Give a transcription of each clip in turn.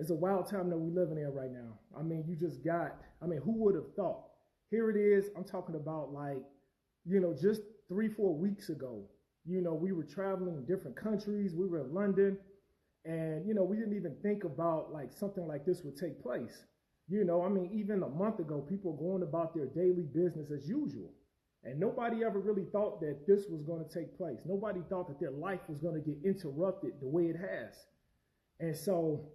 It's a wild time that we're living in right now. I mean, who would have thought? Here it is. I'm talking about like, just 3-4 weeks ago, we were traveling in different countries. We were in London and, we didn't even think about like something like this would take place. Even a month ago, people were going about their daily business as usual. And nobody ever really thought that this was going to take place. Nobody thought that their life was going to get interrupted the way it has. And so,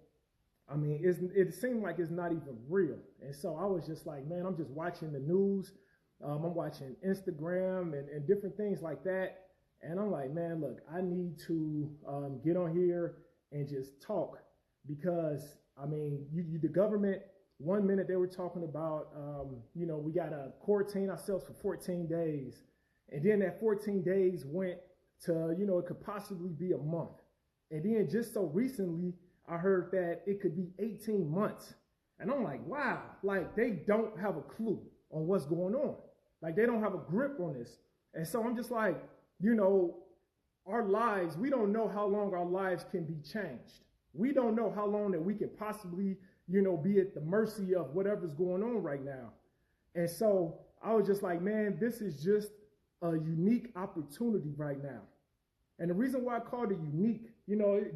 it seemed like it's not even real. And so I was just like, man, I'm just watching the news. I'm watching Instagram and different things like that. And I'm like, man, look, I need to get on here and just talk because, the government, 1 minute they were talking about, we got to quarantine ourselves for 14 days. And then that 14 days went to, it could possibly be a month. And then just so recently, I heard that it could be 18 months. And I'm like, wow, like they don't have a clue on what's going on. Like they don't have a grip on this. And so I'm just like, our lives, we don't know how long our lives can be changed. We don't know how long that we can possibly, be at the mercy of whatever's going on right now. And so I was just like, man, this is just a unique opportunity right now. And the reason why I called it unique,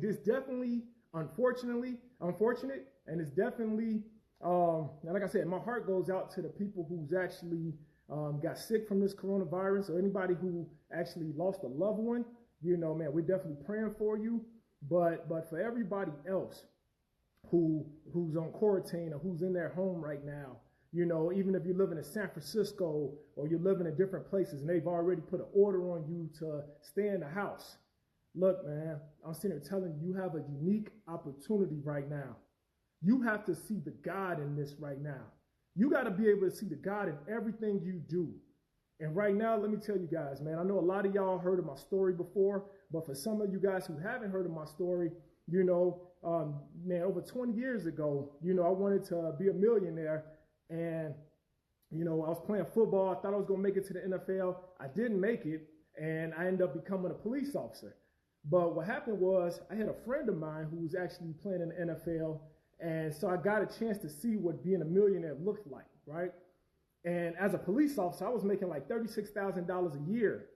this definitely unfortunate, and it's definitely, like I said, my heart goes out to the people who's actually got sick from this coronavirus, or anybody who actually lost a loved one. Man, we're definitely praying for you. But for everybody else who's on quarantine or who's in their home right now, even if you're living in San Francisco or you're living in different places and they've already put an order on you to stay in the house. Look, man, I'm sitting here telling you, you have a unique opportunity right now. You have to see the God in this right now. You got to be able to see the God in everything you do. And right now, let me tell you guys, man, I know a lot of y'all heard of my story before, but for some of you guys who haven't heard of my story, over 20 years ago, I wanted to be a millionaire. And, I was playing football. I thought I was going to make it to the NFL. I didn't make it. And I ended up becoming a police officer. But what happened was I had a friend of mine who was actually playing in the NFL. And so I got a chance to see what being a millionaire looked like, right? And as a police officer, I was making like $36,000 a year.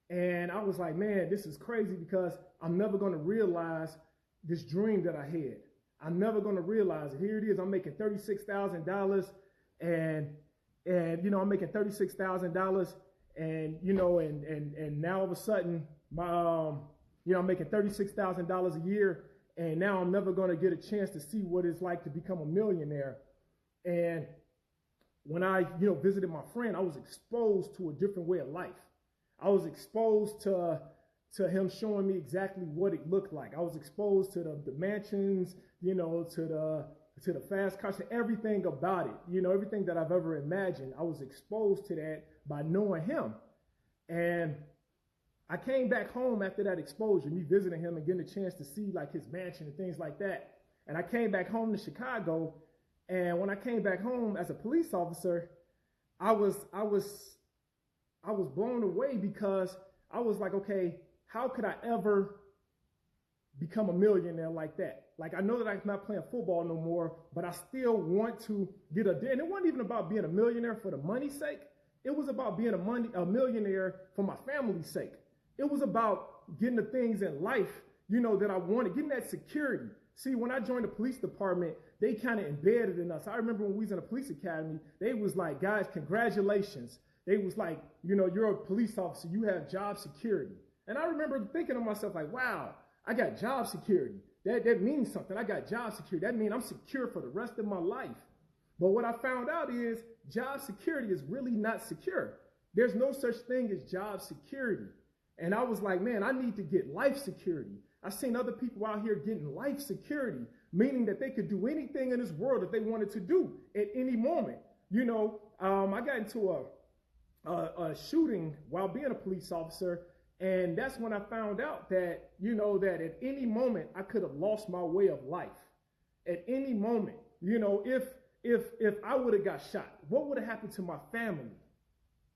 And I was like, man, this is crazy because I'm never going to realize this dream that I had. I'm never going to realize it. Here it is. I'm making $36,000 and I'm making $36,000 and now all of a sudden I'm making $36,000 a year, and now I'm never going to get a chance to see what it's like to become a millionaire. And when I, visited my friend, I was exposed to a different way of life. I was exposed to him showing me exactly what it looked like. I was exposed to the mansions, to the fast cars, to everything about it, everything that I've ever imagined. I was exposed to that by knowing him. And I came back home after that exposure, me visiting him and getting a chance to see like his mansion and things like that. And I came back home to Chicago. And when I came back home as a police officer, I was blown away because I was like, okay, how could I ever become a millionaire like that? Like, I know that I'm not playing football no more, but I still want to get and it wasn't even about being a millionaire for the money's sake. It was about being a millionaire for my family's sake. It was about getting the things in life, that I wanted, getting that security. See, when I joined the police department, they kind of embedded in us. I remember when we was in the police academy, they was like, guys, congratulations. They was like, you're a police officer. You have job security. And I remember thinking to myself like, wow, I got job security. That means something. I got job security. That means I'm secure for the rest of my life. But what I found out is job security is really not secure. There's no such thing as job security. And I was like, man, I need to get life security. I've seen other people out here getting life security, meaning that they could do anything in this world that they wanted to do at any moment. I got into a shooting while being a police officer. And that's when I found out that, that at any moment I could have lost my way of life. At any moment, if I would have got shot, what would have happened to my family?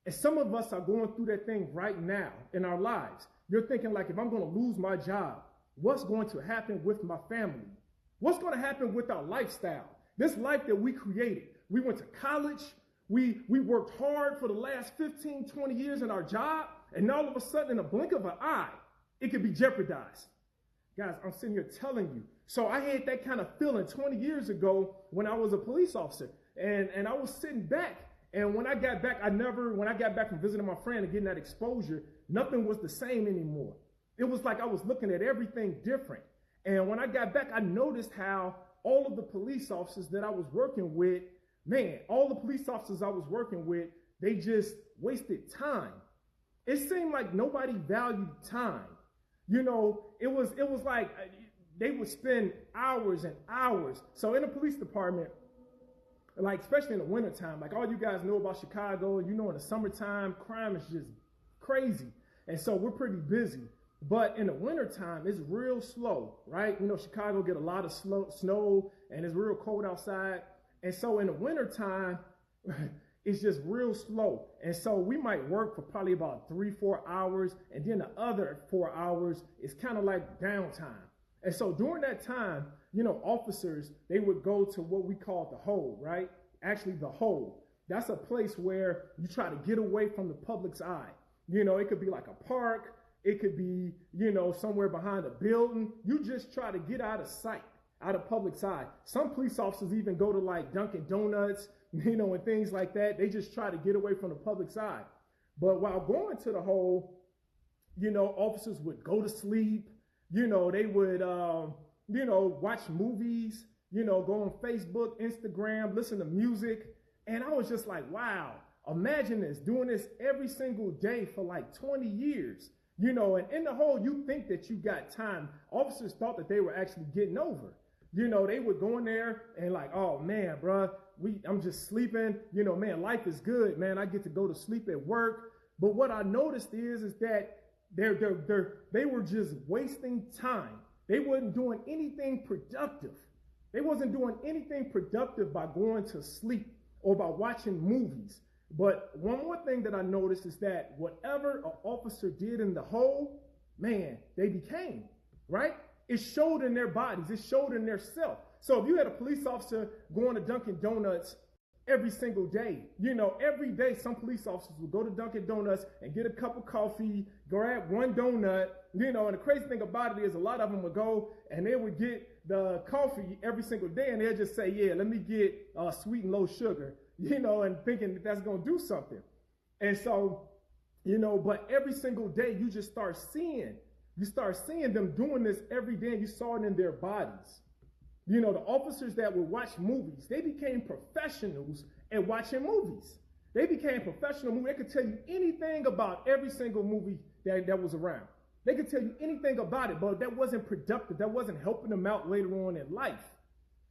And some of us are going through that thing right now in our lives. You're thinking like, if I'm going to lose my job, what's going to happen with my family? What's going to happen with our lifestyle? This life that we created. We went to college. We worked hard for the last 15, 20 years in our job. And all of a sudden, in a blink of an eye, it could be jeopardized. Guys, I'm sitting here telling you. So I had that kind of feeling 20 years ago when I was a police officer. And I was sitting back. And when I got back, when I got back from visiting my friend and getting that exposure, nothing was the same anymore. It was like I was looking at everything different. And when I got back, I noticed how all of the police officers that I was working with, man, all the police officers I was working with, they just wasted time. It seemed like nobody valued time. You know, it was like they would spend hours and hours. So in the police department, like especially in the wintertime, like all you guys know about Chicago, you know in the summertime, crime is just crazy. And so we're pretty busy. But in the wintertime, it's real slow, right? You know, Chicago get a lot of snow and it's real cold outside. And so in the wintertime, it's just real slow. And so we might work for probably about 3-4 hours. And then the other 4 hours is kind of like downtime. And so during that time, you know, officers, they would go to what we call the hole, right? Actually, the hole. That's a place where you try to get away from the public's eye. You know, it could be like a park. It could be, you know, somewhere behind a building. You just try to get out of sight, out of public's eye. Some police officers even go to like Dunkin' Donuts, you know, and things like that. They just try to get away from the public's eye. But while going to the hole, you know, officers would go to sleep. You know, they would, you know, watch movies, you know, go on Facebook, Instagram, listen to music. And I was just like, wow, imagine this, doing this every single day for like 20 years. You know, and in the hole, you think that you got time. Officers thought that they were actually getting over. You know, they would go in there and like, oh man, bro, I'm just sleeping. You know, man, life is good, man. I get to go to sleep at work. But what I noticed is that they were just wasting time. They wasn't doing anything productive. They wasn't doing anything productive by going to sleep or by watching movies. But one more thing that I noticed is that whatever an officer did in the hole, man, they became, right? It showed in their bodies. It showed in their self. So if you had a police officer going to Dunkin' Donuts every single day, you know, every day some police officers would go to Dunkin' Donuts and get a cup of coffee, grab one donut, you know, and the crazy thing about it is a lot of them would go and they would get the coffee every single day and they'll just say, yeah, let me get sweet and low sugar. You know, and thinking that that's going to do something. And so, you know, but every single day you just start seeing them doing this every day, and you saw it in their bodies. You know, the officers that would watch movies, they became professionals at watching movies. They became professional movies. They could tell you anything about every single movie that was around. They could tell you anything about it, but that wasn't productive. That wasn't helping them out later on in life.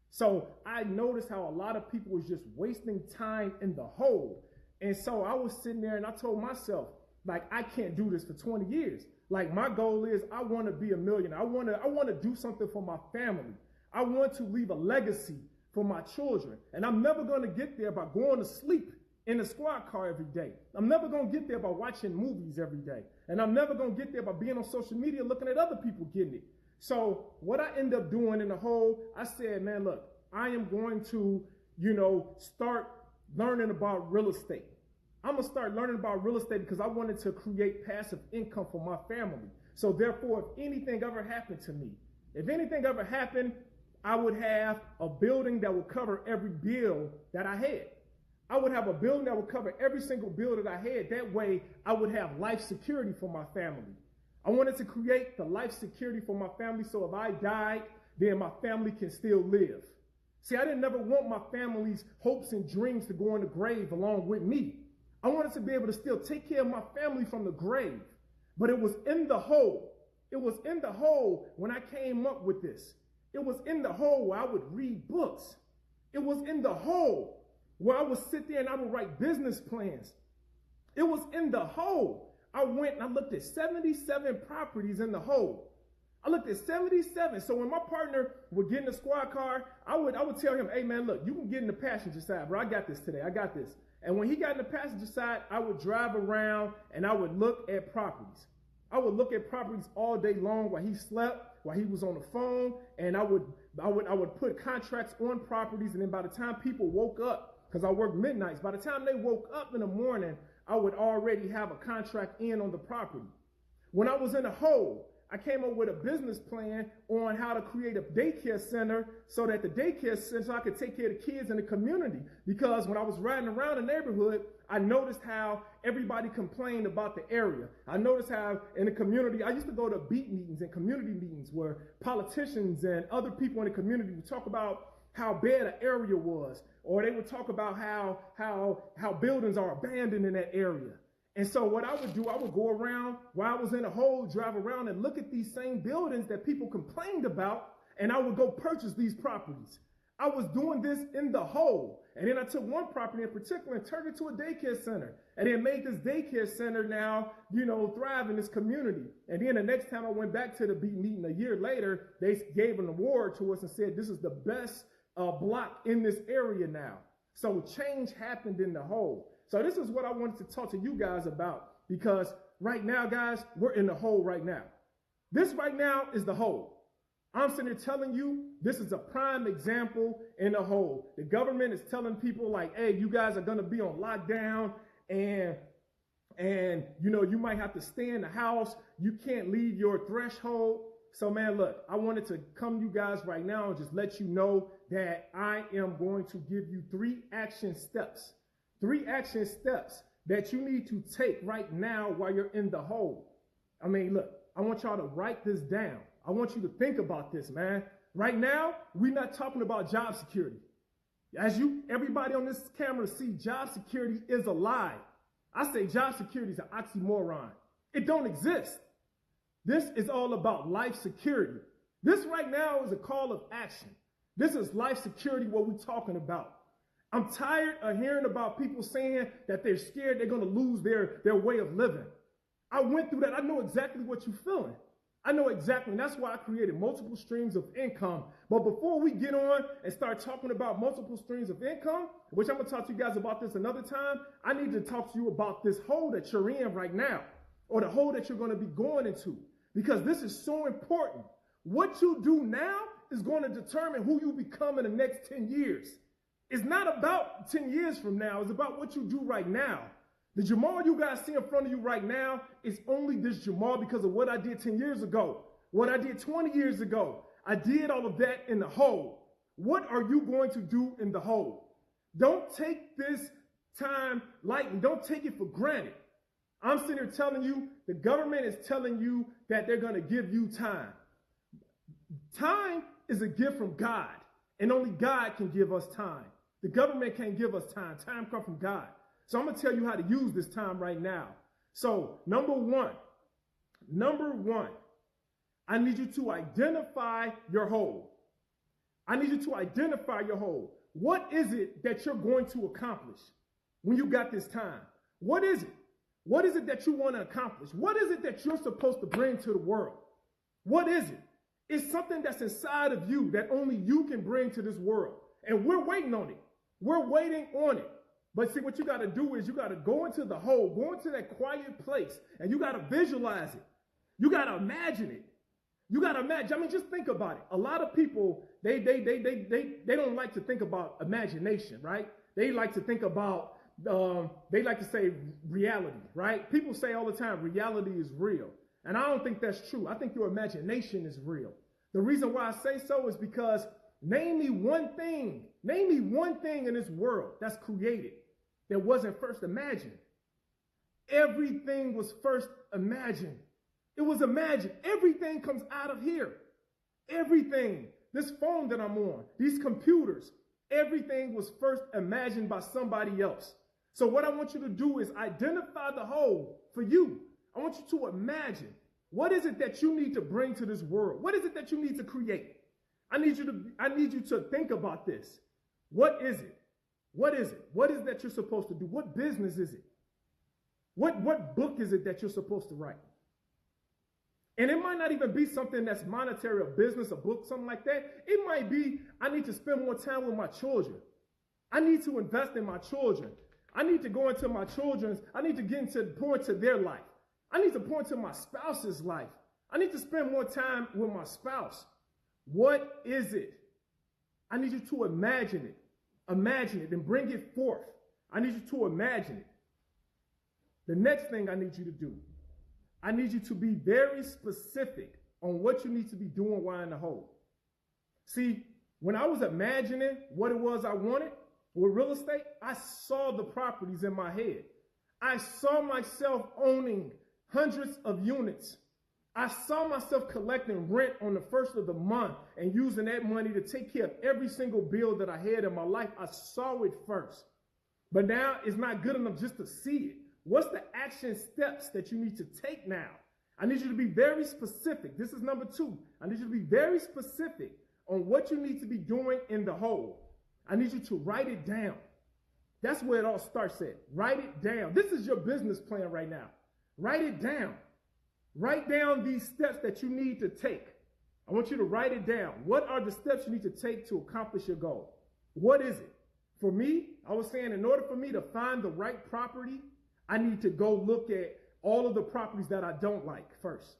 So I noticed how a lot of people was just wasting time in the hole. And so I was sitting there and I told myself, like, I can't do this for 20 years. Like, my goal is I want to be a millionaire. I want to do something for my family. I want to leave a legacy for my children. And I'm never going to get there by going to sleep in the squad car every day. I'm never going to get there by watching movies every day. And I'm never going to get there by being on social media looking at other people getting it. So what I end up doing in the hole, I said, man, look, I am going to, you know, start learning about real estate. I'm going to start learning about real estate because I wanted to create passive income for my family. So therefore, if anything ever happened to me, if anything ever happened, I would have a building that would cover every bill that I had. I would have a building that would cover every single bill that I had. That way, I would have life security for my family. I wanted to create the life security for my family so if I died, then my family can still live. See, I didn't never want my family's hopes and dreams to go in the grave along with me. I wanted to be able to still take care of my family from the grave. But it was in the hole. It was in the hole when I came up with this. It was in the hole where I would read books. It was in the hole where I would sit there and I would write business plans. It was in the hole. I went and I looked at 77 properties in the hole. I looked at 77. So when my partner would get in the squad car, I would tell him, hey man, look, you can get in the passenger side, bro. I got this today. I got this. And when he got in the passenger side, I would drive around and I would look at properties. I would look at properties all day long while he slept, while he was on the phone, and I would I would put contracts on properties, and then by the time people woke up, because I worked midnights, by the time they woke up in the morning, I would already have a contract in on the property. When I was in the hole, I came up with a business plan on how to create a daycare center so that the daycare center, so I could take care of the kids in the community. Because when I was riding around the neighborhood, I noticed how everybody complained about the area. I noticed how in the community, I used to go to beat meetings and community meetings where politicians and other people in the community would talk about how bad an area was, or they would talk about how buildings are abandoned in that area. And so what I would do, I would go around while I was in a hole, drive around and look at these same buildings that people complained about, and I would go purchase these properties. I was doing this in the hole. And then I took one property in particular and turned it into a daycare center. And then made this daycare center now, thrive in this community. And then the next time I went back to the beat meeting a year later, they gave an award to us and said, this is the best block in this area now. So change happened in the hole. So this is what I wanted to talk to you guys about, because right now, guys, we're in the hole right now. This right now is the hole. I'm sitting here telling you, this is a prime example in the hole. The government is telling people like, hey, you guys are going to be on lockdown, and you might have to stay in the house. You can't leave your threshold. So, man, look, I wanted to come to you guys right now and just let you know that I am going to give you 3 action steps. 3 action steps that you need to take right now while you're in the hole. I mean, look, I want y'all to write this down. I want you to think about this, man. Right now, we're not talking about job security. Everybody on this camera see, job security is a lie. I say job security is an oxymoron. It don't exist. This is all about life security. This right now is a call of action. This is life security, what we're talking about. I'm tired of hearing about people saying that they're scared they're going to lose their way of living. I went through that. I know exactly what you're feeling. I know exactly. And that's why I created multiple streams of income. But before we get on and start talking about multiple streams of income, which I'm going to talk to you guys about this another time, I need to talk to you about this hole that you're in right now, or the hole that you're going to be going into, because this is so important. What you do now is going to determine who you become in the next 10 years. It's not about 10 years from now. It's about what you do right now. The Jemal you guys see in front of you right now is only this Jemal because of what I did 10 years ago, what I did 20 years ago. I did all of that in the hole. What are you going to do in the hole? Don't take this time lightly. Don't take it for granted. I'm sitting here telling you, the government is telling you that they're going to give you time. Time is a gift from God, and only God can give us time. The government can't give us time. Time comes from God. So I'm going to tell you how to use this time right now. So number one, I need you to identify your hole. I need you to identify your hole. What is it that you're going to accomplish when you got this time? What is it? What is it that you want to accomplish? What is it that you're supposed to bring to the world? What is it? It's something that's inside of you that only you can bring to this world. And we're waiting on it. We're waiting on it. But see, what you got to do is you got to go into the hole, go into that quiet place, and you got to visualize it. You got to imagine it. You got to imagine. I mean, just think about it. A lot of people, they don't like to think about imagination, right? They like to think about, they like to say reality, right? People say all the time, reality is real. And I don't think that's true. I think your imagination is real. The reason why I say so is because name me one thing in this world that's created that wasn't first imagined. Everything was first imagined. It was imagined. Everything comes out of here. Everything. This phone that I'm on, these computers, everything was first imagined by somebody else. So what I want you to do is identify the hole for you. I want you to imagine, what is it that you need to bring to this world? What is it that you need to create? I need you to think about this. What is it? What is it? What is it that you're supposed to do? What business is it? What book is it that you're supposed to write? And it might not even be something that's monetary, a business, a book, something like that. It might be, I need to spend more time with my children. I need to invest in my children. I need to go into my children's, I need to pour into their life. I need to pour into my spouse's life. I need to spend more time with my spouse. What is it? I need you to imagine it. Imagine it and bring it forth. I need you to imagine it. The next thing I need you to do, I need you to be very specific on what you need to be doing while in the hole. See, when I was imagining what it was I wanted with real estate, I saw the properties in my head. I saw myself owning hundreds of units. I saw myself collecting rent on the first of the month and using that money to take care of every single bill that I had in my life. I saw it first. But now it's not good enough just to see it. What's the action steps that you need to take now? I need you to be very specific. This is number 2. I need you to be very specific on what you need to be doing in the whole. I need you to write it down. That's where it all starts at. Write it down. This is your business plan right now. Write it down. Write down these steps that you need to take. I want you to write it down. What are the steps you need to take to accomplish your goal? What is it? For me, I was saying in order for me to find the right property, I need to go look at all of the properties that I don't like first.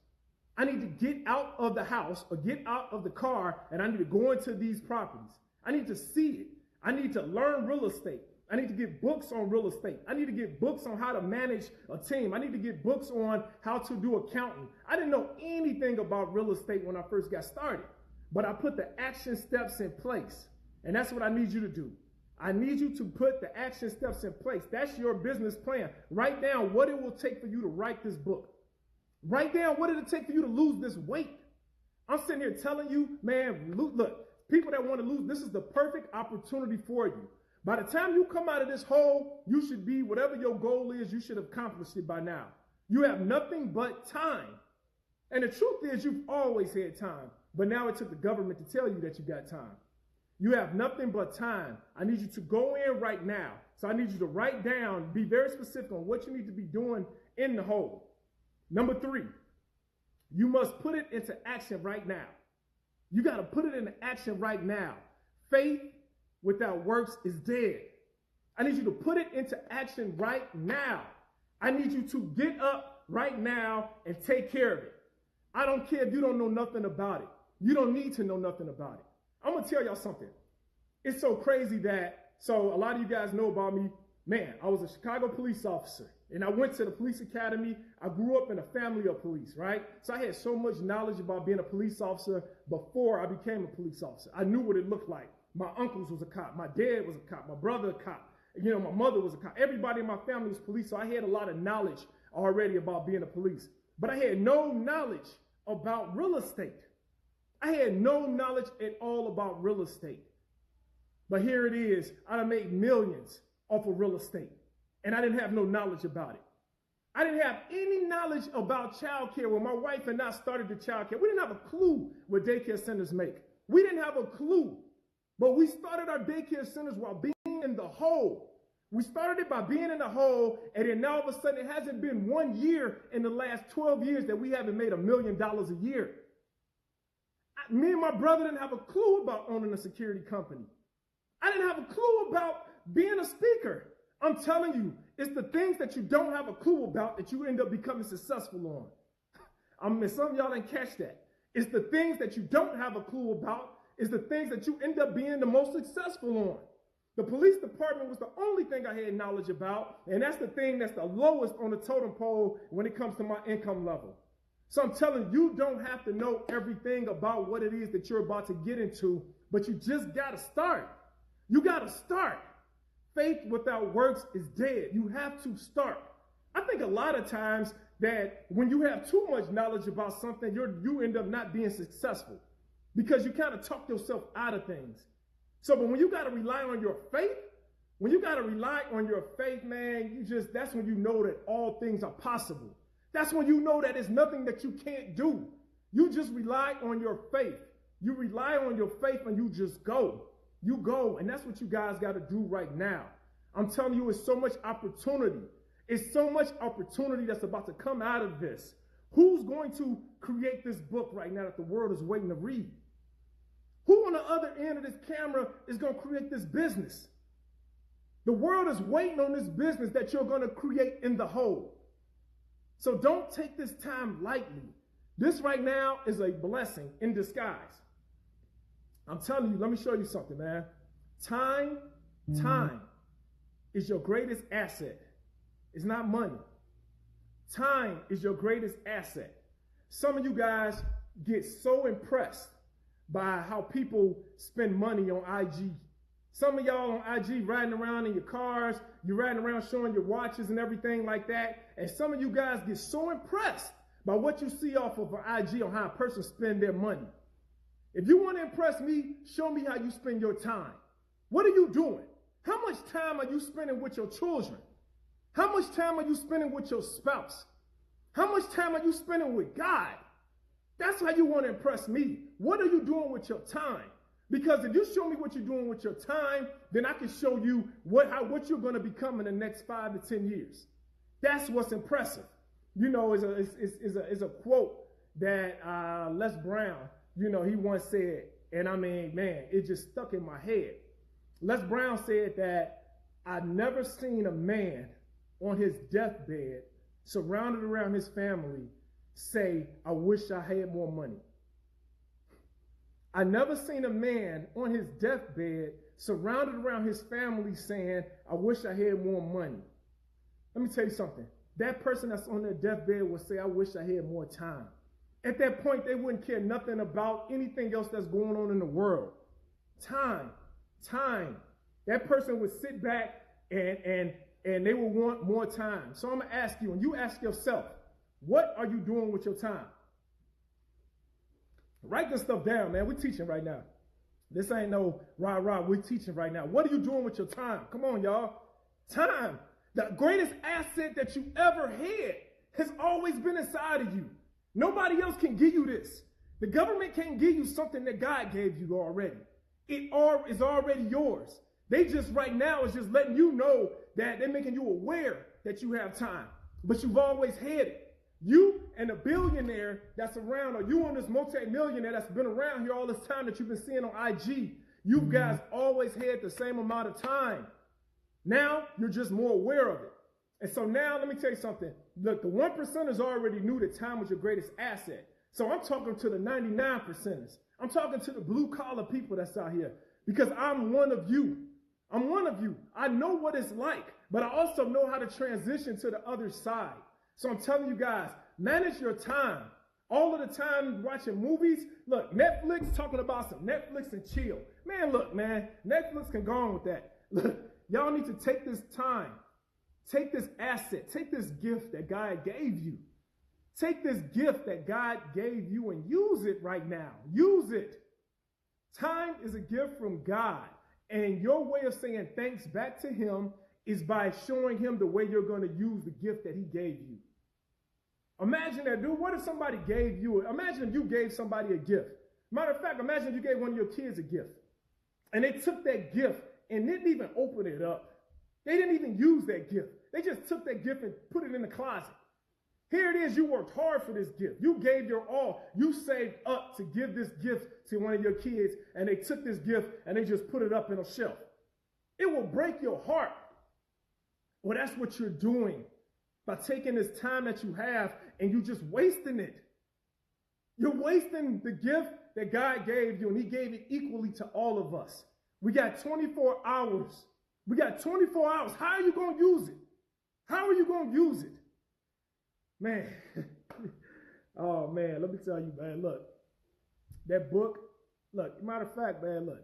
I need to get out of the house or get out of the car, and I need to go into these properties. I need to see it. I need to learn real estate. I need to get books on real estate. I need to get books on how to manage a team. I need to get books on how to do accounting. I didn't know anything about real estate when I first got started, but I put the action steps in place. And that's what I need you to do. I need you to put the action steps in place. That's your business plan. Write down what it will take for you to write this book. Write down what it'll take for you to lose this weight. I'm sitting here telling you, man, look, people that want to lose, this is the perfect opportunity for you. By the time you come out of this hole, you should be, whatever your goal is, you should have accomplished it by now. You have nothing but time. And the truth is, you've always had time. But now it took the government to tell you that you got time. You have nothing but time. I need you to go in right now. So I need you to write down, be very specific on what you need to be doing in the hole. Number 3, you must put it into action right now. You got to put it into action right now. Faith without works is dead. I need you to put it into action right now. I need you to get up right now and take care of it. I don't care if you don't know nothing about it. You don't need to know nothing about it. I'm going to tell y'all something. It's so crazy that, so a lot of you guys know about me. Man, I was a Chicago police officer, and I went to the police academy. I grew up in a family of police, right? So I had so much knowledge about being a police officer before I became a police officer. I knew what it looked like. My uncles was a cop. My dad was a cop. My brother a cop. You know, my mother was a cop. Everybody in my family was police, so I had a lot of knowledge already about being a police. But I had no knowledge about real estate. I had no knowledge at all about real estate. But here it is. I done made millions off of real estate, and I didn't have no knowledge about it. I didn't have any knowledge about childcare when my wife and I started the childcare. We didn't have a clue what daycare centers make. We didn't have a clue. But we started our daycare centers while being in the hole. We started it by being in the hole, and then now all of a sudden it hasn't been 1 year in the last 12 years that we haven't made $1 million a year. Me and my brother didn't have a clue about owning a security company. I didn't have a clue about being a speaker. I'm telling you, it's the things that you don't have a clue about that you end up becoming successful on. Some of y'all didn't catch that. It's the things that you don't have a clue about is the things that you end up being the most successful on. The police department was the only thing I had knowledge about, and that's the thing that's the lowest on the totem pole when it comes to my income level. So I'm telling you, you don't have to know everything about what it is that you're about to get into, but you just got to start. You got to start. Faith without works is dead. You have to start. I think a lot of times that when you have too much knowledge about something, you end up not being successful because you kind of talk yourself out of things. So, but when you got to rely on your faith, man, that's when you know that all things are possible. That's when you know that there's nothing that you can't do. You just rely on your faith. You rely on your faith and you just go. You go, and that's what you guys got to do right now. I'm telling you, it's so much opportunity. It's so much opportunity that's about to come out of this. Who's going to create this book right now that the world is waiting to read? Who on the other end of this camera is going to create this business? The world is waiting on this business that you're going to create in the whole. So don't take this time lightly. This right now is a blessing in disguise. I'm telling you, let me show you something, man. Time, time is your greatest asset. It's not money. Time is your greatest asset. Some of you guys get so impressed by how people spend money on IG. Some of y'all on IG riding around in your cars, you're riding around showing your watches and everything like that. And some of you guys get so impressed by what you see off of an IG on how a person spend their money. If you want to impress me, show me how you spend your time. What are you doing? How much time are you spending with your children? How much time are you spending with your spouse? How much time are you spending with God? That's how you want to impress me. What are you doing with your time? Because if you show me what you're doing with your time, then I can show you what you're going to become in the next 5 to 10 years. That's what's impressive. You know, is a quote that Les Brown, you know, he once said, and I mean, man, it just stuck in my head. Les Brown said that I've never seen a man on his deathbed, surrounded around his family, say, I wish I had more money. I never seen a man on his deathbed surrounded around his family saying, I wish I had more money. Let me tell you something. That person that's on their deathbed will say, I wish I had more time. At that point, they wouldn't care nothing about anything else that's going on in the world. Time. That person would sit back and they will want more time. So I'm going to ask you, and you ask yourself, what are you doing with your time? Write this stuff down, man. We're teaching right now. This ain't no rah-rah. We're teaching right now. What are you doing with your time? Come on, y'all. Time. The greatest asset that you ever had has always been inside of you. Nobody else can give you this. The government can't give you something that God gave you already. It is already yours. They just right now is just letting you know that they're making you aware that you have time. But you've always had it. You and a billionaire that's around, or you and this multi-millionaire that's been around here all this time that you've been seeing on IG, you guys always had the same amount of time. Now, you're just more aware of it. And so now, let me tell you something. Look, the 1%ers already knew that time was your greatest asset. So I'm talking to the 99%ers. I'm talking to the blue-collar people that's out here, because I'm one of you. I'm one of you. I know what it's like, but I also know how to transition to the other side. So I'm telling you guys, manage your time. All of the time watching movies. Look, Netflix, talking about some Netflix and chill. Man, look, man, Netflix can go on with that. Look, y'all need to take this time. Take this asset. Take this gift that God gave you. Take this gift that God gave you and use it right now. Use it. Time is a gift from God. And your way of saying thanks back to him is by showing him the way you're going to use the gift that he gave you. Imagine that, dude. What if somebody gave you, imagine if you gave somebody a gift. Matter of fact, imagine if you gave one of your kids a gift. And they took that gift and didn't even open it up. They didn't even use that gift. They just took that gift and put it in the closet. Here it is. You worked hard for this gift. You gave your all. You saved up to give this gift to one of your kids, and they took this gift and they just put it up in a shelf. It will break your heart. Well, that's what you're doing by taking this time that you have and you just wasting it. You're wasting the gift that God gave you, and he gave it equally to all of us. We got 24 hours. We got 24 hours. How are you going to use it? How are you going to use it? Man, oh man, let me tell you, man, look, that book, look, matter of fact, man, look,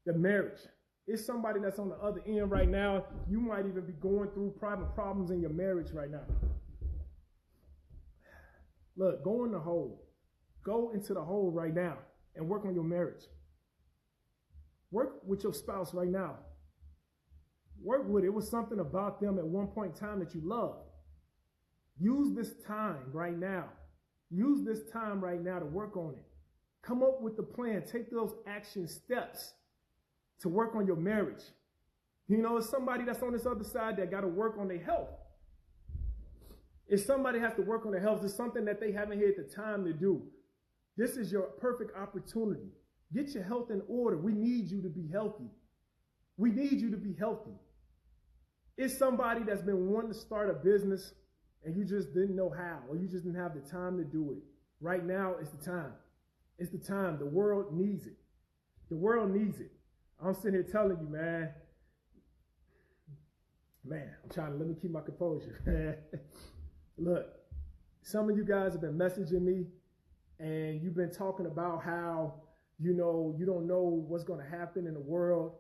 the marriage. It's somebody that's on the other end right now. You might even be going through private problems in your marriage right now. Look, go in the hole. Go into the hole right now and work on your marriage. Work with your spouse right now. Work with it. It was something about them at one point in time that you loved. Use this time right now. Use this time right now to work on it. Come up with the plan. Take those action steps to work on your marriage. You know, it's somebody that's on this other side that got to work on their health. If somebody has to work on their health, it's something that they haven't had the time to do. This is your perfect opportunity. Get your health in order. We need you to be healthy. We need you to be healthy. It's somebody that's been wanting to start a business and you just didn't know how, or you just didn't have the time to do it. Right now is the time. It's the time. The world needs it. The world needs it. I'm sitting here telling you, man. Let me keep my composure. Look, some of you guys have been messaging me and you've been talking about how, you don't know what's going to happen in the world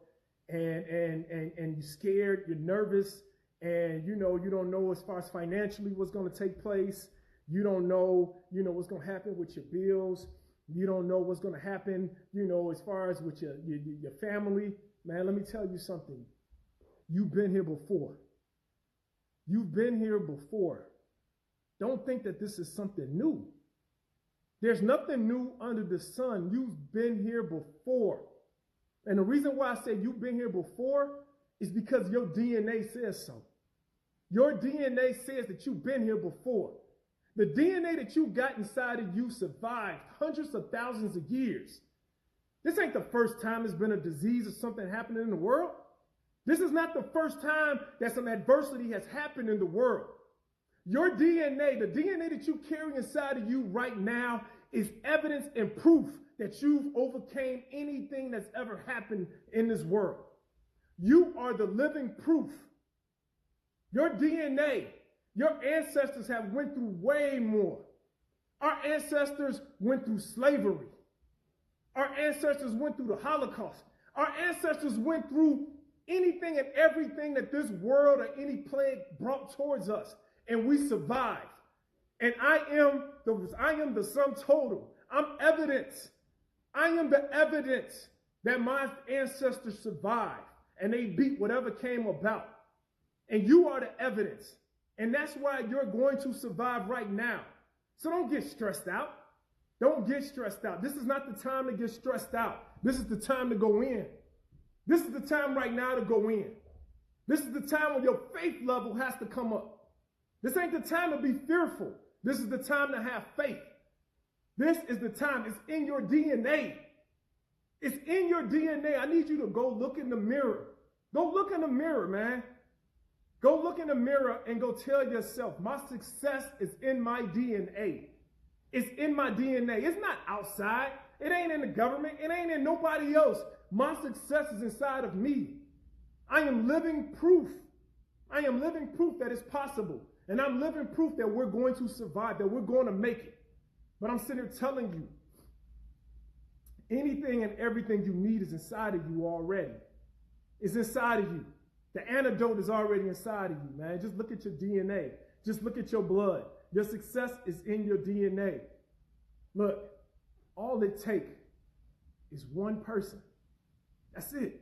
and you're scared, you're nervous, and you don't know as far as financially what's going to take place. You don't know, what's going to happen with your bills. You don't know what's going to happen, as far as with your family. Man, let me tell you something. You've been here before. You've been here before. Don't think that this is something new. There's nothing new under the sun. You've been here before. And the reason why I say you've been here before is because your DNA says so. Your DNA says that you've been here before. The DNA that you got inside of you survived hundreds of thousands of years. This ain't the first time there's been a disease or something happening in the world. This is not the first time that some adversity has happened in the world. Your DNA, the DNA that you carry inside of you right now, is evidence and proof that you've overcame anything that's ever happened in this world. You are the living proof. Your DNA, your ancestors have went through way more. Our ancestors went through slavery. Our ancestors went through the Holocaust. Our ancestors went through anything and everything that this world or any plague brought towards us, and we survived. And I am the sum total. I'm evidence. I am the evidence that my ancestors survived and they beat whatever came about. And you are the evidence. And that's why you're going to survive right now. So don't get stressed out. Don't get stressed out. This is not the time to get stressed out. This is the time to go in. This is the time right now to go in. This is the time when your faith level has to come up. This ain't the time to be fearful. This is the time to have faith. This is the time. It's in your DNA. It's in your DNA. I need you to go look in the mirror. Go look in the mirror, man. Go look in the mirror and go tell yourself, my success is in my DNA. It's in my DNA. It's not outside. It ain't in the government. It ain't in nobody else. My success is inside of me. I am living proof. I am living proof that it's possible. And I'm living proof that we're going to survive, that we're going to make it. But I'm sitting here telling you, anything and everything you need is inside of you already. It's inside of you. The antidote is already inside of you, man. Just look at your DNA. Just look at your blood. Your success is in your DNA. Look, all it takes is one person. That's it.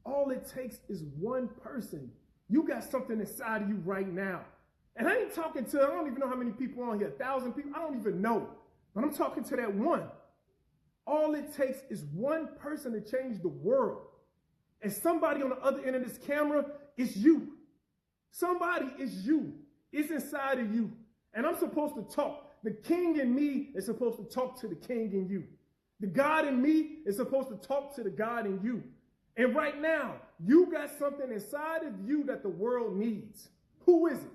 All it takes is one person. You got something inside of you right now. And I ain't talking to, I don't even know how many people on here, 1,000 people, I don't even know. But I'm talking to that one. All it takes is one person to change the world. And somebody on the other end of this camera is you. Somebody is you. It's inside of you. And I'm supposed to talk. The king in me is supposed to talk to the king in you. The God in me is supposed to talk to the God in you. And right now, you got something inside of you that the world needs. Who is it?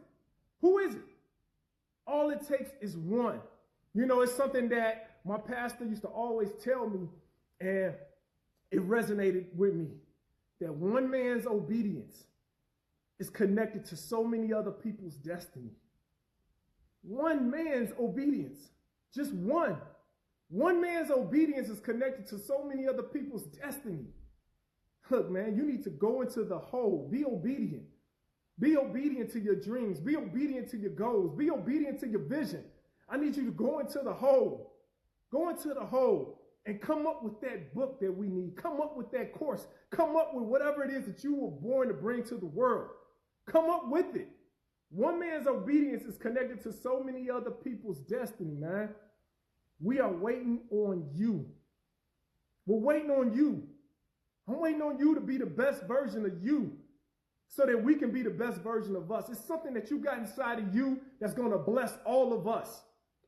Who is it? All it takes is one. It's something that my pastor used to always tell me, and it resonated with me, that one man's obedience is connected to so many other people's destiny. One man's obedience, just one. One man's obedience is connected to so many other people's destiny. Look, man, you need to go into the whole. Be obedient. Be obedient to your dreams. Be obedient to your goals. Be obedient to your vision. I need you to go into the whole. Go into the whole and come up with that book that we need. Come up with that course. Come up with whatever it is that you were born to bring to the world. Come up with it. One man's obedience is connected to so many other people's destiny, man. We are waiting on you. We're waiting on you. I'm waiting on you to be the best version of you so that we can be the best version of us. It's something that you got inside of you that's going to bless all of us.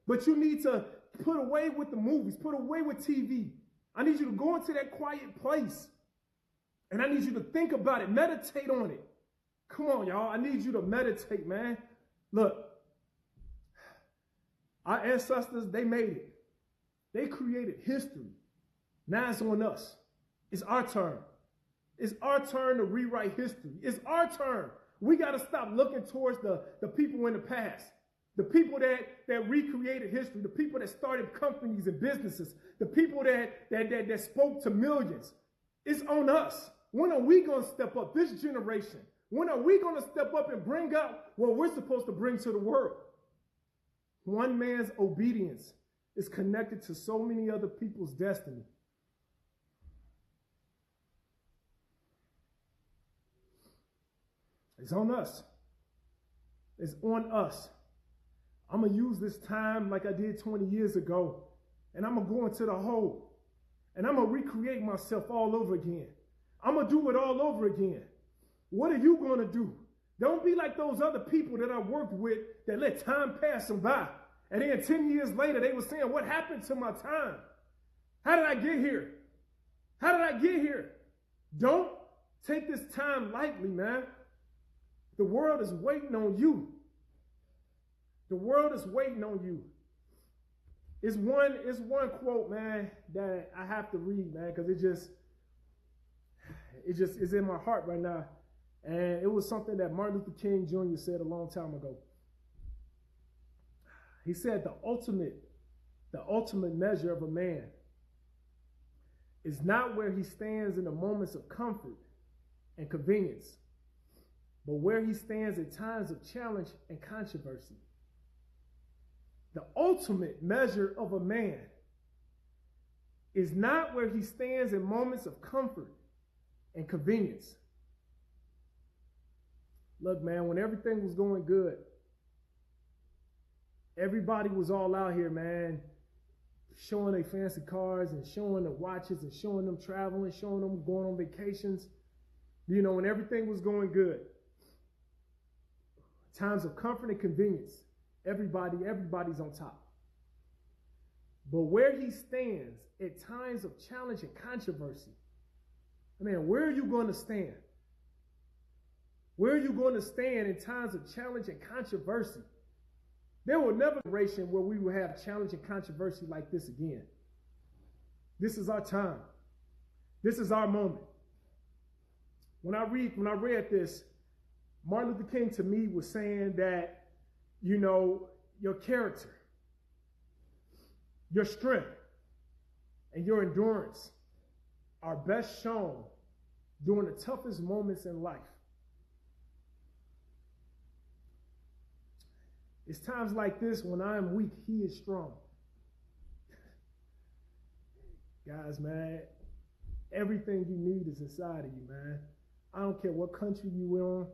But you need to put away with the movies, put away with TV. I need you to go into that quiet place. And I need you to think about it, meditate on it. Come on, y'all. I need you to meditate, man. Look, our ancestors, they made it. They created history. Now it's on us. It's our turn. It's our turn to rewrite history. It's our turn. We got to stop looking towards the people in the past, the people that recreated history, the people that started companies and businesses, the people that spoke to millions. It's on us. When are we going to step up, this generation? When are we going to step up and bring out what we're supposed to bring to the world? One man's obedience is connected to so many other people's destiny. It's on us. It's on us. I'm going to use this time like I did 20 years ago, and I'm going to go into the hole, and I'm going to recreate myself all over again. I'm going to do it all over again. What are you going to do? Don't be like those other people that I worked with that let time pass them by. And then 10 years later, they were saying, what happened to my time? How did I get here? How did I get here? Don't take this time lightly, man. The world is waiting on you. The world is waiting on you. It's one quote, man, that I have to read, man, because it just is in my heart right now. And it was something that Martin Luther King Jr. said a long time ago. He said the ultimate measure of a man is not where he stands in the moments of comfort and convenience, but where he stands in times of challenge and controversy. The ultimate measure of a man is not where he stands in moments of comfort and convenience. Look, man, when everything was going good, everybody was all out here, man, showing their fancy cars and showing the watches and showing them traveling, showing them going on vacations. You know, when everything was going good. Times of comfort and convenience, everybody's on top. But where he stands at times of challenge and controversy, I mean, where are you going to stand? Where are you going to stand in times of challenge and controversy? There will never be a generation where we will have challenge and controversy like this again. This is our time. This is our moment. When I read this, Martin Luther King to me was saying that, you know, your character, your strength, and your endurance are best shown during the toughest moments in life. It's times like this when I am weak, he is strong. Guys, man, everything you need is inside of you, man. I don't care what country you're in.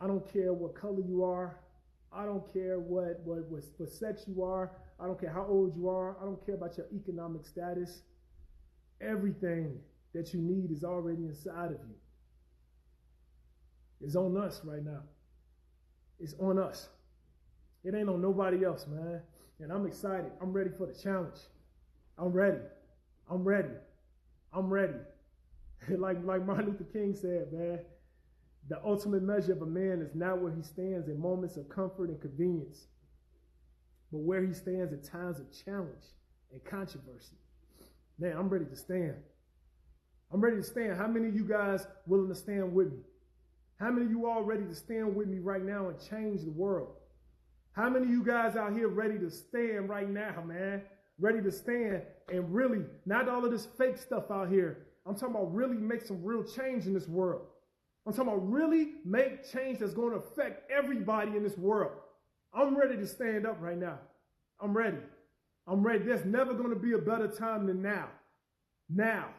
I don't care what color you are. I don't care what sex you are. I don't care how old you are. I don't care about your economic status. Everything that you need is already inside of you. It's on us right now. It's on us. It ain't on nobody else, man. And I'm excited. I'm ready for the challenge. I'm ready. I'm ready. I'm ready. like Martin Luther King said, man, the ultimate measure of a man is not where he stands in moments of comfort and convenience, but where he stands at times of challenge and controversy. Man, I'm ready to stand. I'm ready to stand. How many of you guys willing to stand with me? How many of you all ready to stand with me right now and change the world? How many of you guys out here ready to stand right now, man? Ready to stand and really, not all of this fake stuff out here. I'm talking about really make some real change in this world. I'm talking about really make change that's going to affect everybody in this world. I'm ready to stand up right now. I'm ready. I'm ready. There's never going to be a better time than now. Now.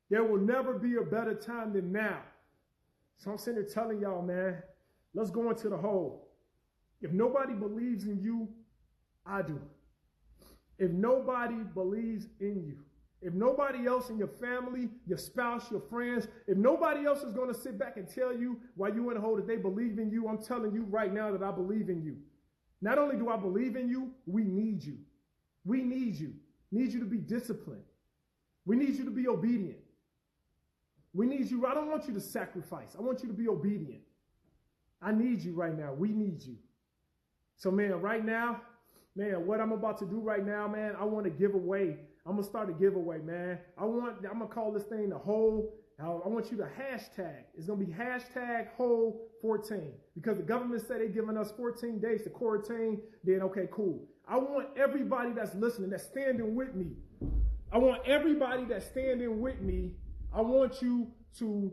There will never be a better time than now. So I'm sitting there telling y'all, man, let's go into the hole. If nobody believes in you, I do. If nobody believes in you, if nobody else in your family, your spouse, your friends, if nobody else is going to sit back and tell you while you're in the hole that they believe in you, I'm telling you right now that I believe in you. Not only do I believe in you, we need you. We need you. Need you to be disciplined. We need you to be obedient. We need you. I don't want you to sacrifice. I want you to be obedient. I need you right now. We need you. So, man, right now, man, what I'm about to do right now, man, I want to give away I'm going to start a giveaway, man. I'm going to call this thing the whole. I want you to hashtag. It's going to be hashtag whole 14 because the government said they're giving us 14 days to quarantine. Then, okay, cool. I want everybody that's listening, that's standing with me. I want everybody that's standing with me. I want you to,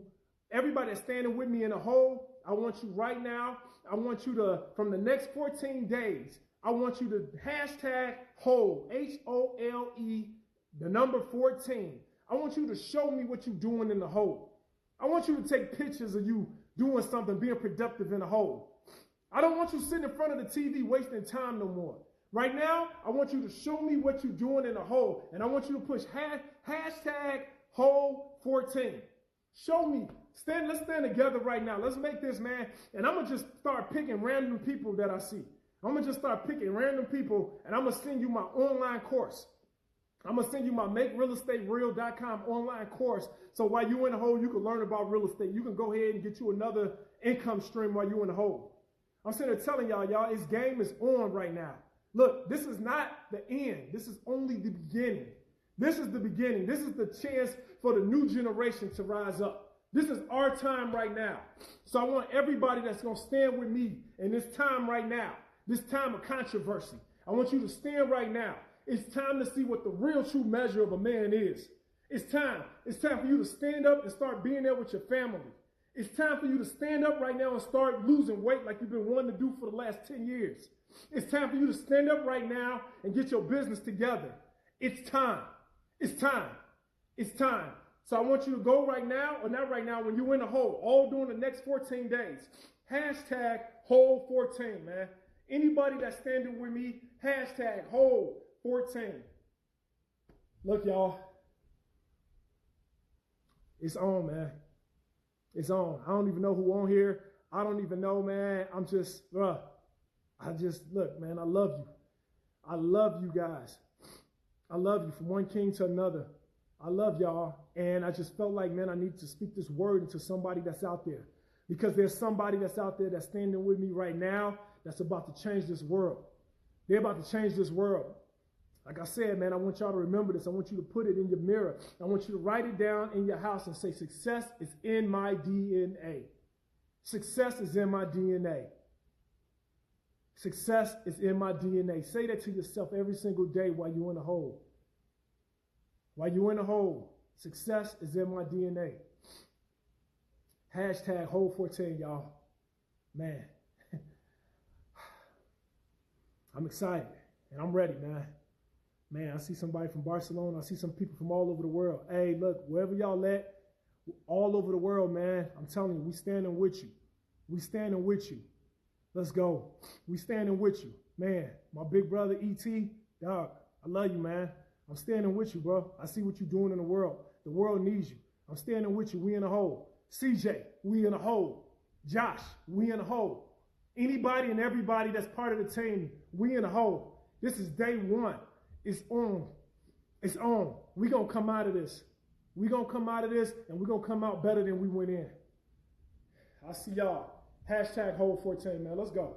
everybody that's standing with me in a whole, I want you right now, I want you to, from the next 14 days, I want you to hashtag whole, HOLE, the number 14. I want you to show me what you're doing in the hole. I want you to take pictures of you doing something, being productive in the hole. I don't want you sitting in front of the TV wasting time no more. Right now, I want you to show me what you're doing in the hole, and I want you to push hashtag whole 14. Show me. Let's stand together right now. Let's make this, man. And I'm going to just start picking random people that I see. I'm going to just start picking random people, and I'm going to send you my online course. I'm going to send you my MakeRealEstateReal.com online course. So while you're in the hole, you can learn about real estate. You can go ahead and get you another income stream while you're in the hole. I'm sitting there telling y'all, this game is on right now. Look, this is not the end. This is only the beginning. This is the beginning. This is the chance for the new generation to rise up. This is our time right now. So I want everybody that's going to stand with me in this time right now, this time of controversy. I want you to stand right now. It's time to see what the real true measure of a man is. It's time. It's time for you to stand up and start being there with your family. It's time for you to stand up right now and start losing weight like you've been wanting to do for the last 10 years. It's time for you to stand up right now and get your business together. It's time. It's time. It's time. So I want you to go right now, or not right now, when you're in a hole, all during the next 14 days. Hashtag whole 14, man. Anybody that's standing with me, hashtag whole 14. Look, y'all. It's on, man. It's on. I don't even know who on here. I don't even know, man. I'm just, look, man, I love you. I love you guys. I love you from one king to another. I love y'all. And I just felt like, man, I need to speak this word into somebody that's out there. Because there's somebody that's out there that's standing with me right now that's about to change this world. They're about to change this world. Like I said, man, I want y'all to remember this. I want you to put it in your mirror. I want you to write it down in your house and say, success is in my DNA. Success is in my DNA. Success is in my DNA. Say that to yourself every single day while you're in the hole. While you're in the hole, success is in my DNA. Hashtag whole 14, y'all. Man, I'm excited and I'm ready, man. Man, I see somebody from Barcelona. I see some people from all over the world. Hey, look, wherever y'all at, all over the world, man, I'm telling you, we standing with you. We standing with you. Let's go. We standing with you. Man, my big brother, E.T., dog, I love you, man. I'm standing with you, bro. I see what you're doing in the world. The world needs you. I'm standing with you. We in a hole. CJ, we in a hole. Josh, we in a hole. Anybody and everybody that's part of the team, we in a hole. This is day one. It's on. It's on. We going to come out of this. We going to come out of this, and we're going to come out better than we went in. I'll see y'all. Hashtag whole 14, man. Let's go.